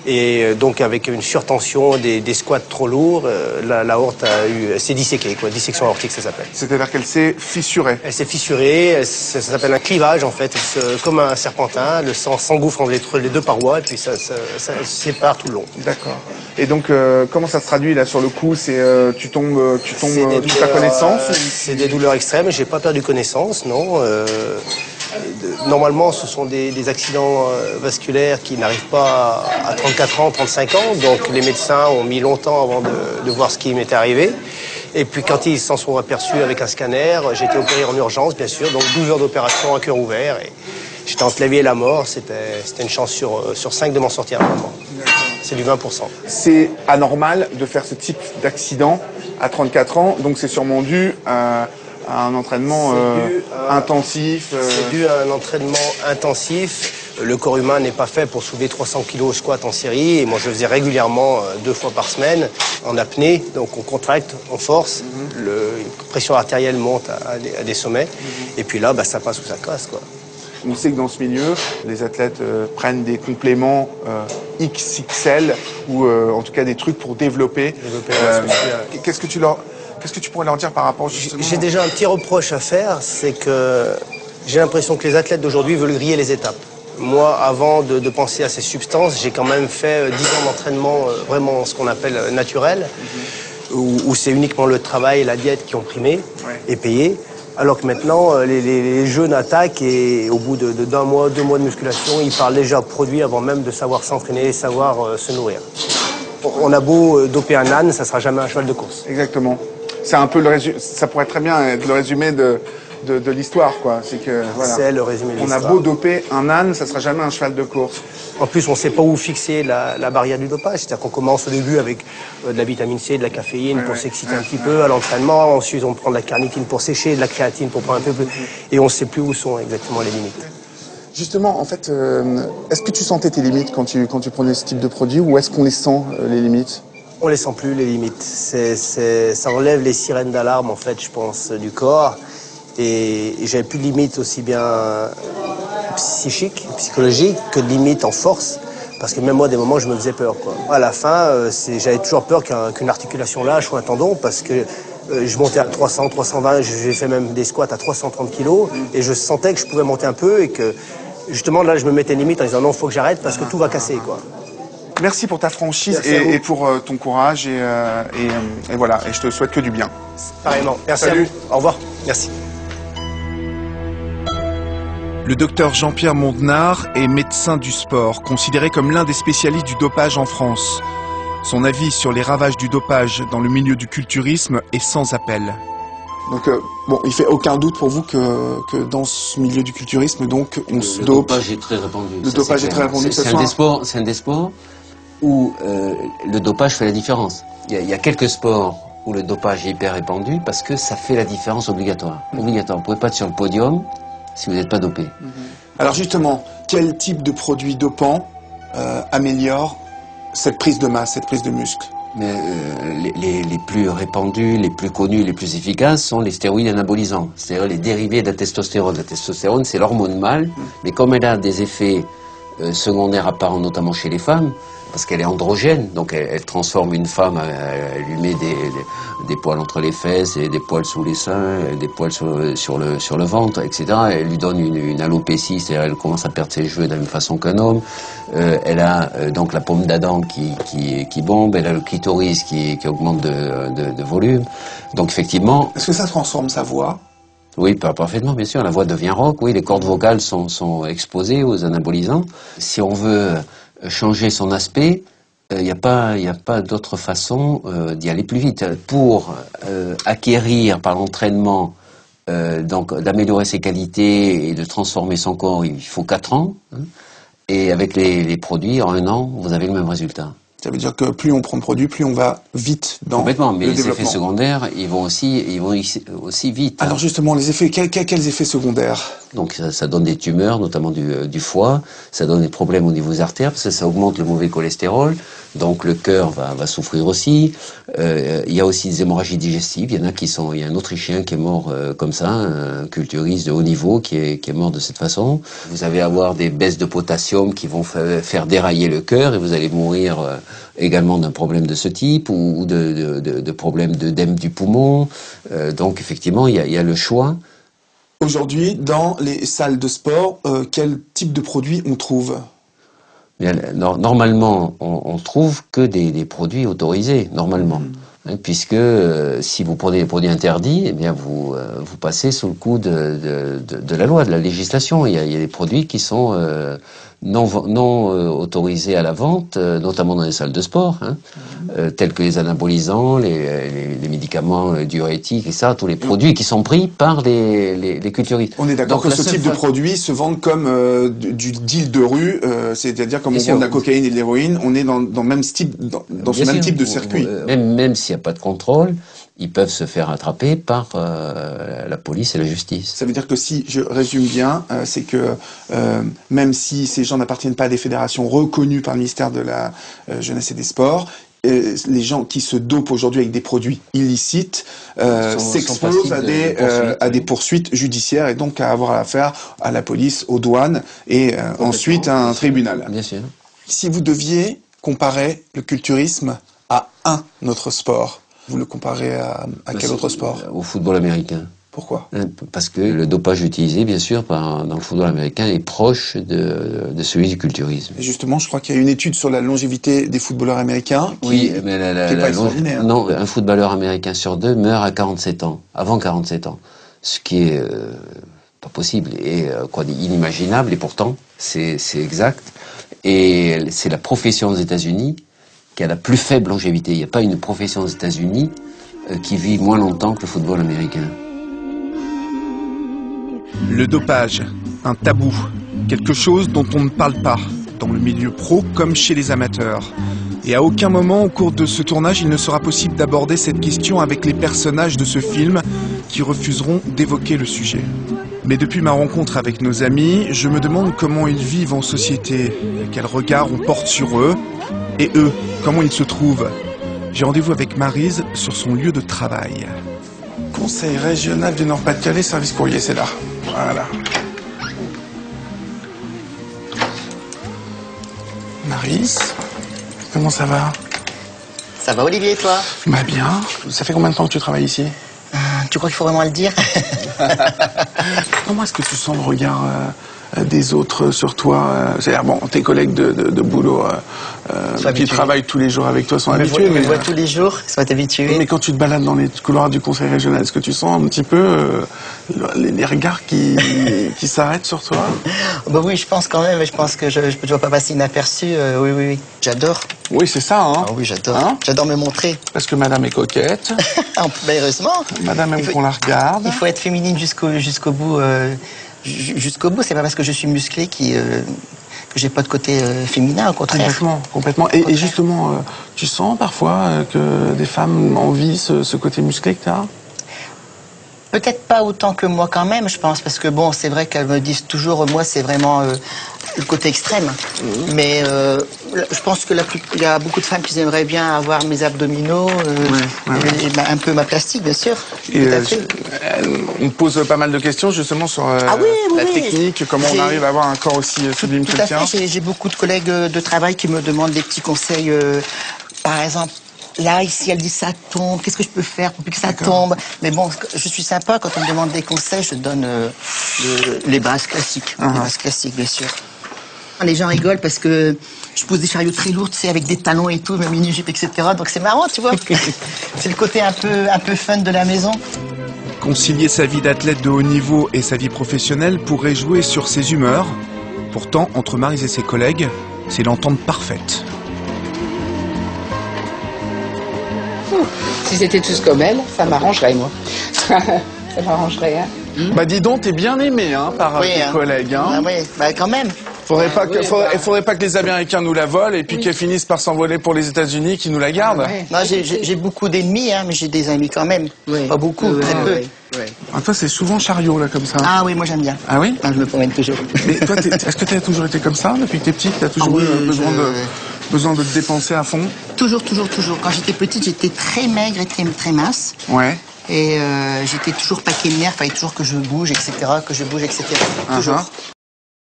Et donc avec une surtension des squats trop lourds, l'aorte s'est disséquée, quoi, dissection aortique ça s'appelle. C'est-à-dire qu'elle s'est fissurée. Elle s'est fissurée, ça s'appelle un clivage en fait, comme un serpentin, le sang s'engouffre entre les deux parois et puis ça sépare tout le long. D'accord. Et donc comment ça se traduit là sur le coup? C'est tu tombes toute ta connaissance? C'est des douleurs extrêmes, j'ai pas perdu connaissance, non. Normalement, ce sont des accidents vasculaires qui n'arrivent pas à 34 ans, 35 ans. Donc les médecins ont mis longtemps avant de voir ce qui m'était arrivé. Et puis quand ils s'en sont aperçus avec un scanner, j'ai été opéré en urgence, bien sûr. Donc 12 heures d'opération à cœur ouvert. Et j'étais entre la vie et la mort. C'était une chance sur 5 de m'en sortir normalement. C'est du 20%. C'est anormal de faire ce type d'accident à 34 ans. Donc c'est sûrement dû à un entraînement intensif. C'est dû à un entraînement intensif. Le corps humain n'est pas fait pour soulever 300 kg au squat en série. Et moi, je le faisais régulièrement 2 fois par semaine en apnée. Donc, on contracte, on force. La pression artérielle monte à des sommets. Et puis là, ça passe ou ça casse, quoi. On sait que dans ce milieu, les athlètes prennent des compléments XXL ou en tout cas des trucs pour développer. Qu'est-ce que tu pourrais leur dire par rapport justement? J'ai déjà un petit reproche à faire, c'est que j'ai l'impression que les athlètes d'aujourd'hui veulent griller les étapes. Moi, avant de penser à ces substances, j'ai quand même fait 10 ans d'entraînement vraiment ce qu'on appelle naturel, où c'est uniquement le travail et la diète qui ont primé et payé. Alors que maintenant, les jeunes attaquent et au bout d'un mois, 2 mois de musculation, ils parlent déjà produits avant même de savoir s'entraîner, savoir se nourrir. On a beau doper un âne, ça sera jamais un cheval de course. Exactement. C'est un peu le résumé. Ça pourrait très bien être le résumé de l'histoire, quoi. C'est que voilà. C'est le résumé de l'histoire. On a beau doper un âne, ça sera jamais un cheval de course. En plus, on ne sait pas où fixer la barrière du dopage. C'est-à-dire qu'on commence au début avec de la vitamine C, de la caféine pour s'exciter un petit peu à l'entraînement. Ensuite, on prend de la carnitine pour sécher, de la créatine pour prendre un peu plus. Et on ne sait plus où sont exactement les limites. Justement, en fait, est-ce que tu sentais tes limites quand tu prenais ce type de produit, ou est-ce qu'on les sent, les limites? On les sent plus, les limites. Ça enlève les sirènes d'alarme, en fait, je pense, du corps. Et j'avais plus de limites aussi bien psychiques, psychologiques, que de limites en force. Parce que même moi, des moments, je me faisais peur, quoi. À la fin, j'avais toujours peur qu'une articulation lâche ou un tendon, parce que je montais à 300, 320, j'ai fait même des squats à 330 kilos, et je sentais que je pouvais monter un peu, et que, justement, là, je me mettais limite en disant non, faut que j'arrête, parce que tout va casser, quoi. Merci pour ta franchise et pour ton courage, et voilà, et je te souhaite que du bien. Pareillement. Merci à vous. Au revoir. Merci. Le docteur Jean-Pierre Mondenard est médecin du sport, considéré comme l'un des spécialistes du dopage en France. Son avis sur les ravages du dopage dans le milieu du culturisme est sans appel. Donc, bon, il fait aucun doute pour vous que dans ce milieu du culturisme, donc, on se dope. Le dopage est très répandu. Le dopage est très répandu. C'est un des sports où le dopage fait la différence. Il y a quelques sports où le dopage est hyper répandu parce que ça fait la différence obligatoire. Obligatoire. Vous ne pouvez pas être sur le podium si vous n'êtes pas dopé. Alors justement, quel type de produit dopant améliore cette prise de masse, cette prise de muscle? Mais les plus répandus, les plus connus, les plus efficaces sont les stéroïdes anabolisants, c'est-à-dire les dérivés de la testostérone. La testostérone, c'est l'hormone mâle, mais comme elle a des effets secondaires apparents, notamment chez les femmes, parce qu'elle est androgène, donc elle transforme une femme, elle lui met des poils entre les fesses, et des poils sous les seins, des poils sur le ventre, etc. Elle lui donne une alopécie, c'est-à-dire elle commence à perdre ses cheveux de la même façon qu'un homme. Elle a donc la paume d'Adam qui bombe, elle a le clitoris qui augmente de volume. Donc effectivement... Est-ce que ça transforme sa voix? Oui, parfaitement, bien sûr. La voix devient rauque, oui, les cordes vocales sont exposées aux anabolisants. Si on veut changer son aspect, il n'y a pas d'autre façon d'y aller plus vite. Pour acquérir par l'entraînement, donc d'améliorer ses qualités et de transformer son corps, il faut 4 ans. Hein, et avec les produits, en 1 an, vous avez le même résultat. Ça veut dire que plus on prend de produits, plus on va vite dans complètement, mais le les développement. Effets secondaires, ils vont aussi vite. Alors justement, les effets, quels effets secondaires? donc ça donne des tumeurs, notamment du foie, ça donne des problèmes au niveau des artères, parce que ça augmente le mauvais cholestérol, donc le cœur va souffrir aussi. Il y a aussi des hémorragies digestives, il y a un Autrichien qui est mort comme ça, un culturiste de haut niveau qui est mort de cette façon. Vous allez avoir des baisses de potassium qui vont faire dérailler le cœur et vous allez mourir également d'un problème de ce type ou de problèmes d'œdème du poumon. Donc effectivement, il y a le choix. Aujourd'hui, dans les salles de sport, quel type de produits on trouve ? Bien, normalement, on trouve que des produits autorisés, normalement. Hein, puisque si vous prenez des produits interdits, eh bien vous passez sous le coup de la loi, de la législation. Il y a des produits qui sont non autorisés à la vente, notamment dans les salles de sport, hein, tels que les anabolisants, les médicaments diurétiques et ça, tous les produits qui sont pris par les culturistes. On est d'accord que ce type de produits se vendent comme du deal de rue, c'est-à-dire comme on vend de la cocaïne et de l'héroïne, on est dans ce même type de circuit. Même s'il n'y a pas de contrôle, ils peuvent se faire attraper par la police et la justice. Ça veut dire que si je résume bien, c'est que même si ces gens n'appartiennent pas à des fédérations reconnues par le ministère de la Jeunesse et des Sports, les gens qui se dopent aujourd'hui avec des produits illicites s'exposent à des poursuites judiciaires et donc à avoir affaire à la police, aux douanes et ensuite à un tribunal. Bien sûr. Si vous deviez comparer le culturisme à un autre sport, vous le comparez à quel autre sport ? Au football américain. Pourquoi ? Parce que le dopage utilisé, bien sûr, dans le football américain est proche de celui du culturisme. Et justement, je crois qu'il y a une étude sur la longévité des footballeurs américains qui n'est pas extraordinaire. Non, un footballeur américain sur 2 meurt à 47 ans, avant 47 ans. Ce qui est pas possible et inimaginable, et pourtant, c'est exact. Et c'est la profession aux États-Unis qui a la plus faible longévité. Il n'y a pas une profession aux États-Unis qui vit moins longtemps que le football américain. Le dopage, un tabou, quelque chose dont on ne parle pas, dans le milieu pro comme chez les amateurs. Et à aucun moment au cours de ce tournage, il ne sera possible d'aborder cette question avec les personnages de ce film qui refuseront d'évoquer le sujet. Mais depuis ma rencontre avec nos amis, je me demande comment ils vivent en société, quel regard on porte sur eux, et eux, comment ils se trouvent. J'ai rendez-vous avec Maryse sur son lieu de travail. Conseil régional du Nord-Pas-de-Calais, service courrier, c'est là. Voilà. Maryse, comment ça va ? Ça va Olivier et toi ? Bah bien. Ça fait combien de temps que tu travailles ici ? Tu crois qu'il faut vraiment le dire ? Comment est-ce que tu sens le regard des autres sur toi? C'est-à-dire, bon, tes collègues de boulot qui travaillent tous les jours avec toi sont habitués. Ils me voient tous les jours, ils sont habitués. Mais quand tu te balades dans les couloirs du conseil régional, est-ce que tu sens un petit peu les regards qui s'arrêtent sur toi? Bah oui, je pense quand même. Je pense que je ne dois pas passer inaperçu. Oui. J'adore. Oui, c'est ça, hein? Ah oui, j'adore. Hein? J'adore me montrer. Parce que madame est coquette. Ben, heureusement. Madame aime qu'on la regarde. Il faut être féminine jusqu'au bout. Jusqu'au bout, c'est pas parce que je suis musclée que j'ai pas de côté féminin, au contraire. Complètement. Et justement, tu sens parfois que des femmes envient ce côté musclé que tu as? Peut-être pas autant que moi quand même, je pense, parce que bon, c'est vrai qu'elles me disent toujours, moi c'est vraiment le côté extrême. Mais je pense que il y a beaucoup de femmes qui aimeraient bien avoir mes abdominaux, et un peu ma plastique, bien sûr. Et on pose pas mal de questions justement sur la technique, comment on arrive à avoir un corps aussi sublime que le tien. J'ai beaucoup de collègues de travail qui me demandent des petits conseils, par exemple. Là, ici, elle dit ça tombe, qu'est-ce que je peux faire pour que ça tombe? Mais bon, je suis sympa, quand on me demande des conseils, je donne les bases classiques. Les bases classiques, bien sûr. Les gens rigolent parce que je pose des chariots très lourds, tu sais, avec des talons et tout, ma mini-jupe, etc. Donc c'est marrant, tu vois. C'est le côté un peu fun de la maison. Concilier sa vie d'athlète de haut niveau et sa vie professionnelle pourrait jouer sur ses humeurs. Pourtant, entre Maryse et ses collègues, c'est l'entente parfaite. Si c'était tous comme elle, ça m'arrangerait, moi. Ça m'arrangerait, hein. Bah dis donc, t'es bien aimé par tes collègues, hein. Ah oui, bah quand même. Faudrait pas que les Américains nous la volent et puis qu'elle finisse par s'envoler pour les États-Unis, qui nous la gardent. Ouais. Non, j'ai beaucoup d'ennemis, hein, mais j'ai des amis quand même. Oui. Pas beaucoup, très peu. Ouais. Ah, toi, c'est souvent chariot, là, comme ça. Ah oui, moi j'aime bien. Ah oui? Ah, je me promène toujours. Mais toi, est-ce que tu as toujours été comme ça depuis que t'es petite? T'as toujours Ah oui, eu besoin de te dépenser à fond? Toujours. Quand j'étais petite, j'étais très maigre et très mince. Ouais. Et j'étais toujours paquet de nerfs, fallait toujours que je bouge, etc. Toujours.